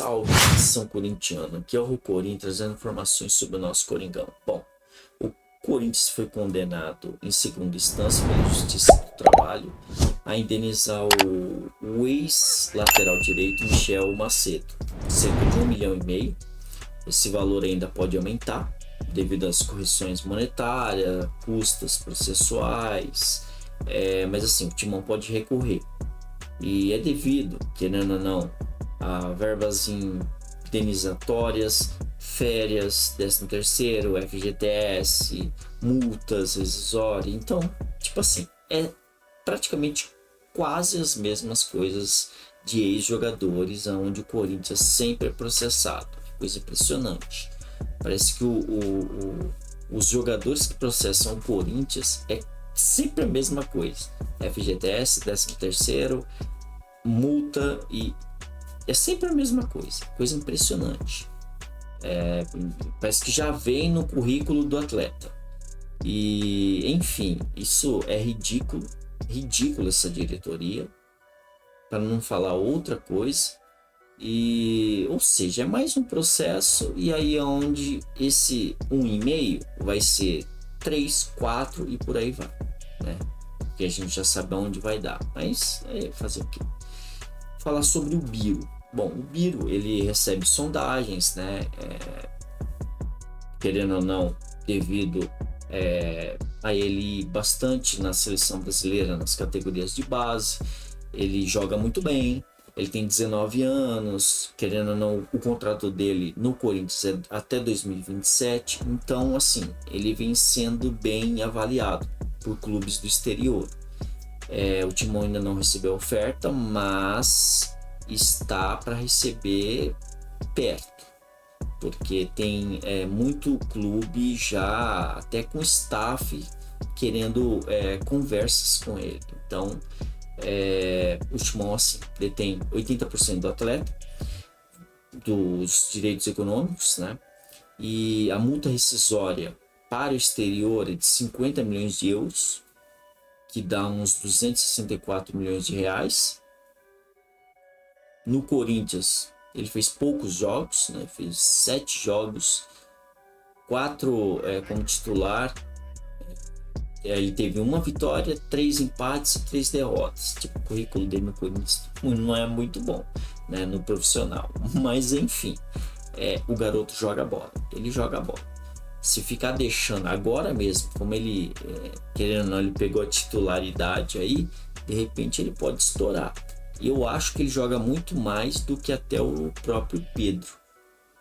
Salve, São Corintiano, aqui é o Rucorim trazendo informações sobre o nosso Coringão. Bom, o Corinthians foi condenado em segunda instância pela Justiça do Trabalho a indenizar o ex-lateral direito Michel Macedo, cerca de 1,5 milhão. Esse valor ainda pode aumentar devido às correções monetárias, custas processuais, mas assim, o Timão pode recorrer. E é devido, querendo ou não, a verbas indenizatórias, férias, 13º, FGTS, multas rescisórias. Então, tipo assim, é praticamente quase as mesmas coisas de ex-jogadores, onde o Corinthians sempre é processado. Coisa impressionante. Parece que os jogadores que processam o Corinthians é sempre a mesma coisa. FGTS, 13º, multa, e é sempre a mesma coisa impressionante. Parece que já vem no currículo do atleta. E enfim, isso é ridículo essa diretoria, para não falar outra coisa. Ou seja, é mais um processo, e aí é onde esse 1,5 vai ser 3, 4 e por aí vai, né? Porque a gente já sabe aonde vai dar, mas fazer o quê? Falar sobre o Biro. Bom, o Biro, ele recebe sondagens, né? Querendo ou não, devido a ele ir bastante na seleção brasileira, nas categorias de base. Ele joga muito bem, ele tem 19 anos, querendo ou não, o contrato dele no Corinthians é até 2027, então assim, ele vem sendo bem avaliado por clubes do exterior. O Timão ainda não recebeu oferta, mas está para receber perto, porque tem muito clube já até com staff querendo conversas com ele. Então o Timão assim detém 80% do atleta, dos direitos econômicos, né? E a multa rescisória para o exterior é de 50 milhões de euros, que dá uns 264 milhões de reais. No Corinthians ele fez poucos jogos, né? Fez 7 jogos, 4 como titular. Ele teve 1 vitória, 3 empates e 3 derrotas. Tipo, o currículo dele no Corinthians não é muito bom, né, no profissional. Mas enfim, o garoto joga bola. Ele joga bola. Se ficar deixando agora mesmo, como ele, querendo ou não, ele pegou a titularidade aí, de repente ele pode estourar. E eu acho que ele joga muito mais do que até o próprio Pedro.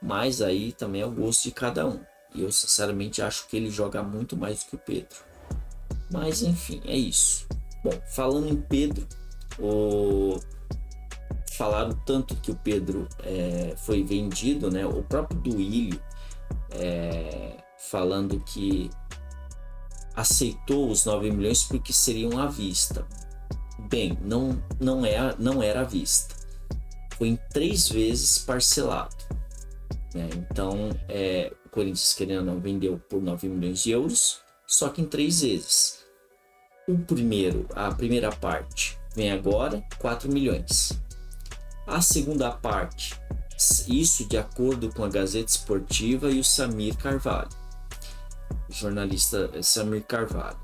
Mas aí também é o gosto de cada um. E eu sinceramente acho que ele joga muito mais do que o Pedro. Mas enfim, é isso. Bom, falando em Pedro, falaram tanto que o Pedro foi vendido, né? O próprio Duílio falando que aceitou os 9 milhões porque seriam à vista. Bem, não era à vista. Foi em 3 vezes parcelado, né? Então, o Corinthians, querendo ou não, vendeu por 9 milhões de euros, só que em 3 vezes. A primeira parte vem agora, 4 milhões. A segunda parte, isso de acordo com a Gazeta Esportiva e o Samir Carvalho, o jornalista Samir Carvalho.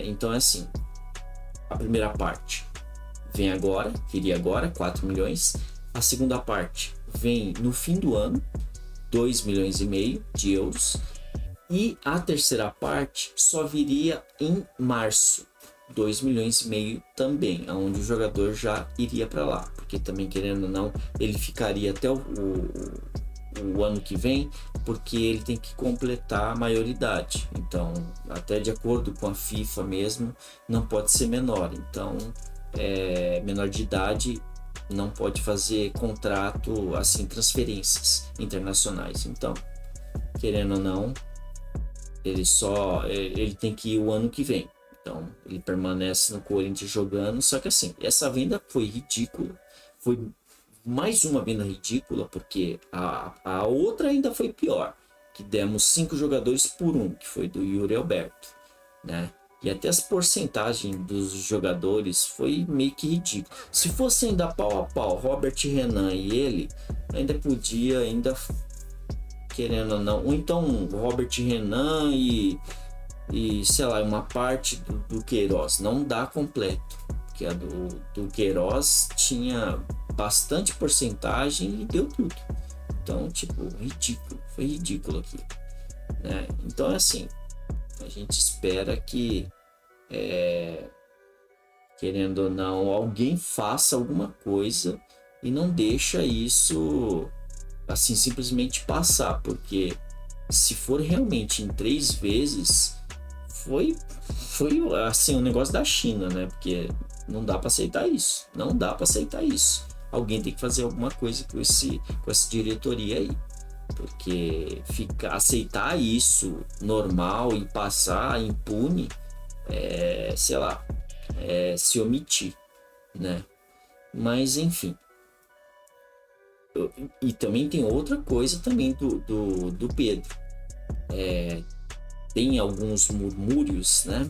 Então é assim, a primeira parte viria agora, 4 milhões. A segunda parte vem no fim do ano, 2,5 milhões de euros. E a terceira parte só viria em março, 2,5 milhões também, onde o jogador já iria para lá, porque também, querendo ou não, ele ficaria até o ano que vem, porque ele tem que completar a maioridade. Então, até de acordo com a FIFA mesmo, não pode ser menor. Então, menor de idade não pode fazer contrato, assim, transferências internacionais. Então, querendo ou não, ele tem que ir o ano que vem. Então ele permanece no Corinthians jogando. Só que assim, essa venda foi ridícula. Foi mais uma venda ridícula, porque a outra ainda foi pior, que demos 5 jogadores por 1, que foi do Yuri Alberto, né? E até as porcentagens dos jogadores foi meio que ridículo. Se fosse ainda pau a pau, Robert Renan e ele, ainda podia, ainda querendo ou não. Ou então Robert Renan e sei lá, uma parte do Queiroz. Não dá completo. Porque a do Queiroz tinha bastante porcentagem e deu tudo. Então, tipo, ridículo. Foi ridículo aqui, né? Então é assim, a gente espera que, querendo ou não, alguém faça alguma coisa e não deixa isso assim simplesmente passar, porque se for realmente em 3 vezes, foi assim um negócio da China, né? Porque não dá para aceitar isso, não dá para aceitar isso. Alguém tem que fazer alguma coisa com essa diretoria aí, porque aceitar isso normal e passar impune, sei lá, se omitir, né? Mas enfim. E também tem outra coisa também do Pedro. Tem alguns murmúrios, né?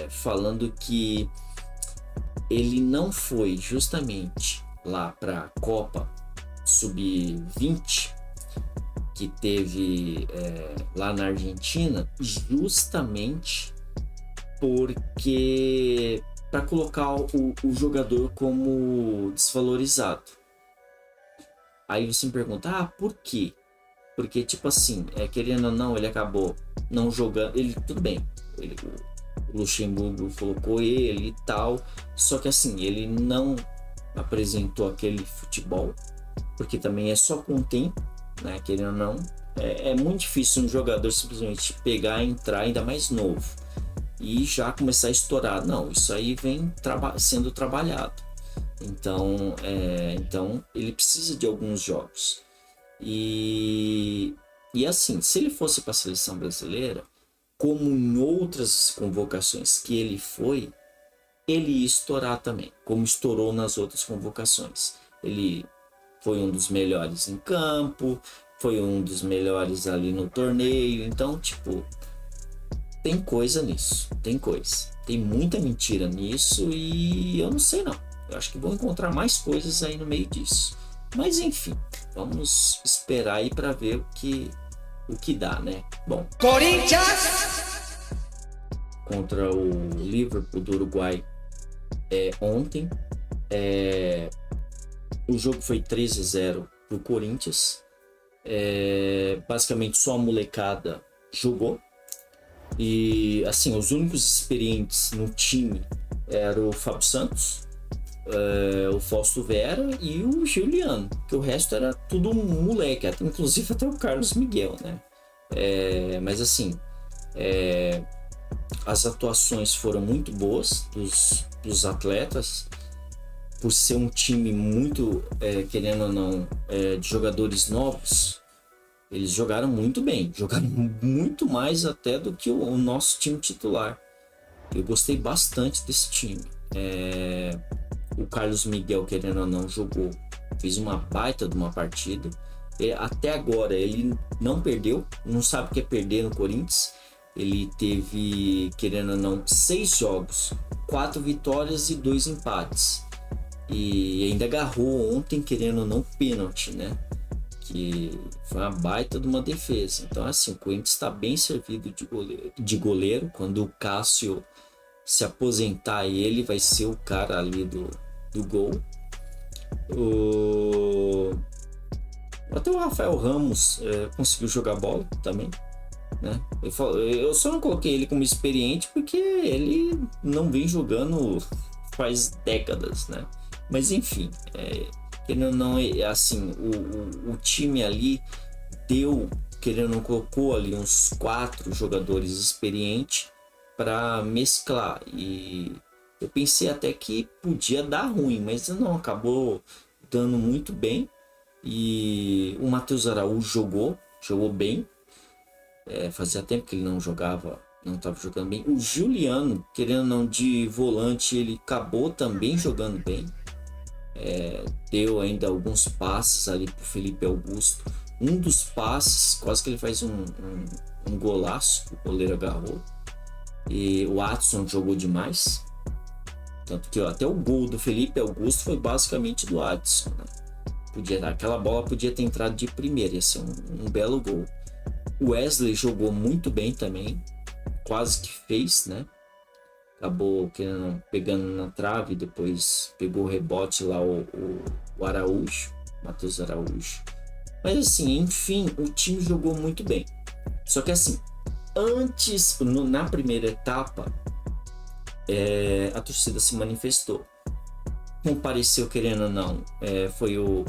Falando que ele não foi justamente lá para a Copa Sub-20 que teve lá na Argentina, justamente porque para colocar o jogador como desvalorizado. Aí você me pergunta, por quê? Porque, tipo assim, querendo ou não, ele acabou não jogando. Ele, tudo bem, o Luxemburgo colocou ele e tal. Só que assim, ele não apresentou aquele futebol. Porque também é só com o tempo, né? Querendo ou não. É muito difícil um jogador simplesmente pegar, entrar, ainda mais novo, e já começar a estourar. Não, isso aí vem sendo trabalhado. Então ele precisa de alguns jogos. E assim, se ele fosse para a seleção brasileira, como em outras convocações que ele foi, ele ia estourar também, como estourou nas outras convocações. Ele foi um dos melhores em campo, foi um dos melhores ali no torneio. Então, tipo, tem coisa nisso, tem coisa. Tem muita mentira nisso e eu não sei não. Eu acho que vou encontrar mais coisas aí no meio disso. Mas enfim, vamos esperar aí para ver o que dá, né? Bom, Corinthians contra o Liverpool do Uruguai ontem. O jogo foi 3-0 pro Corinthians. Basicamente só a molecada jogou. E assim, os únicos experientes no time eram o Fábio Santos, o Fausto Vera e o Juliano, que o resto era tudo moleque, inclusive até o Carlos Miguel, né? Mas assim, as atuações foram muito boas dos atletas, por ser um time muito, querendo ou não, de jogadores novos. Eles jogaram muito bem, jogaram muito mais até do que o nosso time titular. Eu gostei bastante desse time. O Carlos Miguel, querendo ou não, jogou, fez uma baita de uma partida. Até agora ele não perdeu, não sabe o que é perder no Corinthians. Ele teve, querendo ou não, 6 jogos, 4 vitórias e 2 empates. E ainda agarrou ontem, querendo ou não, pênalti, né? Que foi uma baita de uma defesa. Então, assim, o Corinthians está bem servido de goleiro. Quando o Cássio se aposentar, ele vai ser o cara ali do gol. Até o Rafael Ramos conseguiu jogar bola também, né? Eu só não coloquei ele como experiente porque ele não vem jogando faz décadas, né? Mas enfim, querendo ou não, assim, o time ali deu, querendo ou não, colocou ali uns 4 jogadores experientes para mesclar. E eu pensei até que podia dar ruim, mas não, acabou dando muito bem. E o Matheus Araújo jogou bem. Fazia tempo que ele não jogava, não estava jogando bem. O Juliano, querendo ou não, de volante, ele acabou também jogando bem. Deu ainda alguns passes ali pro Felipe Augusto. Um dos passes, quase que ele faz um golaço, o goleiro agarrou. E o Adson jogou demais. Tanto que até o gol do Felipe Augusto foi basicamente do Adson, né? Aquela bola podia ter entrado de primeira, ia ser um belo gol. O Wesley jogou muito bem também, quase que fez, né? Acabou pegando na trave, depois pegou o rebote lá o Araújo, Matheus Araújo. Mas assim, enfim, o time jogou muito bem. Só que assim, na primeira etapa, a torcida se manifestou. Compareceu, querendo ou não, foi o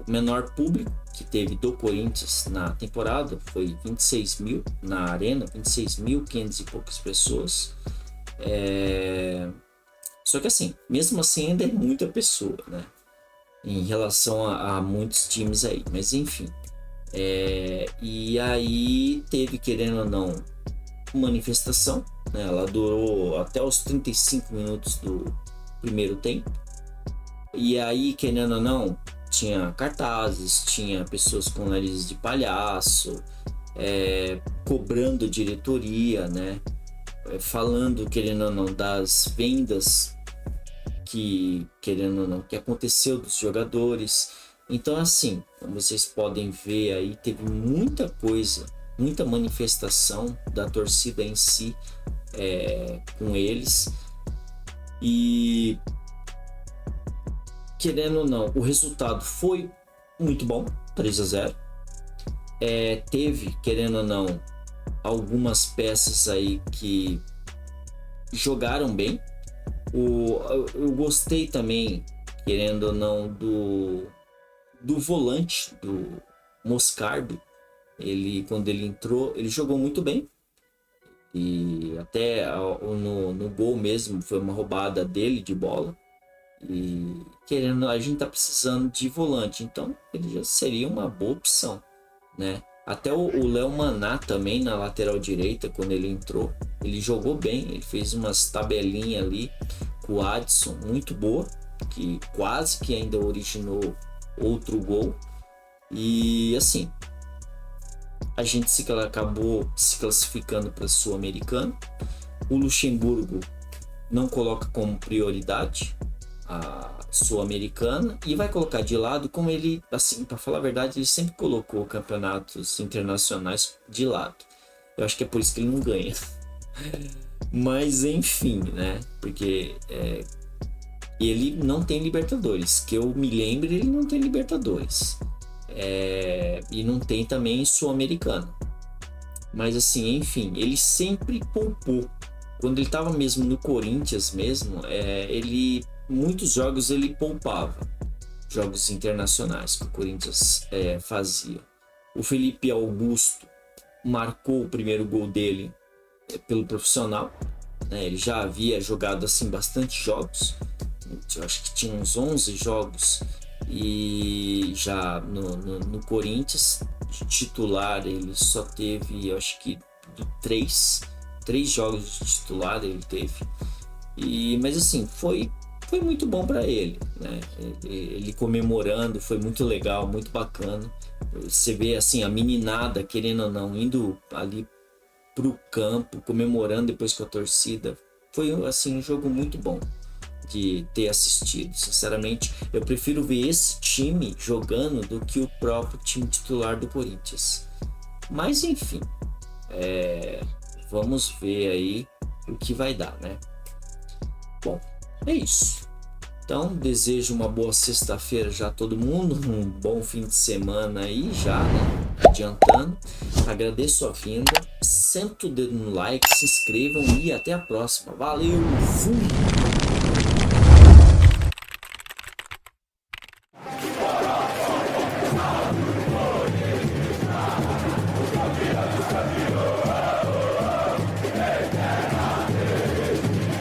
menor público que teve do Corinthians na temporada, foi 26 mil na arena, 26.500 e poucas pessoas. Só que assim, mesmo assim ainda é muita pessoa, né? Em relação a muitos times aí, mas enfim. E aí teve, querendo ou não, manifestação, né? Ela durou até os 35 minutos do primeiro tempo. E aí, querendo ou não, tinha cartazes, tinha pessoas com narizes de palhaço, cobrando diretoria, né? Falando, querendo ou não, das vendas que, querendo ou não, que aconteceu dos jogadores. Então, assim, como vocês podem ver aí, teve muita coisa, muita manifestação da torcida em si com eles. E querendo ou não, o resultado foi muito bom, 3-0. Teve, querendo ou não, algumas peças aí que jogaram bem. Eu gostei também, querendo ou não, do volante, do Moscardo. Quando ele entrou, ele jogou muito bem. E até no gol mesmo, foi uma roubada dele de bola. E querendo, a gente tá precisando de volante, então ele já seria uma boa opção, né? Até o Léo Maná também na lateral direita, quando ele entrou, ele jogou bem, ele fez umas tabelinhas ali com o Adson muito boa, que quase que ainda originou outro gol. E assim, a gente acabou se classificando para Sul-Americano. O Luxemburgo não coloca como prioridade a Sul-Americana e vai colocar de lado, como ele, assim, para falar a verdade, ele sempre colocou campeonatos internacionais de lado. Eu acho que é por isso que ele não ganha. Mas enfim, né? Porque ele não tem Libertadores, que eu me lembre, ele não tem Libertadores. E não tem também Sul-Americana. Mas assim, enfim, ele sempre poupou. Quando ele estava mesmo no Corinthians mesmo, muitos jogos ele poupava, jogos internacionais que o Corinthians fazia. O Felipe Augusto marcou o primeiro gol dele pelo profissional, né? Ele já havia jogado assim bastante jogos, eu acho que tinha uns 11 jogos, e já no Corinthians de titular ele só teve, eu acho que três jogos de titular ele teve. Mas assim, foi muito bom para ele, né? Ele comemorando, foi muito legal, muito bacana. Você vê assim a meninada, querendo ou não, indo ali pro campo, comemorando depois com a torcida. Foi assim um jogo muito bom de ter assistido. Sinceramente, eu prefiro ver esse time jogando do que o próprio time titular do Corinthians. Mas enfim, vamos ver aí o que vai dar, né? Bom, é isso. Então, desejo uma boa sexta-feira já a todo mundo, um bom fim de semana aí já, né? Adiantando. Agradeço a vinda, senta o dedo no like, se inscrevam e até a próxima. Valeu, fui!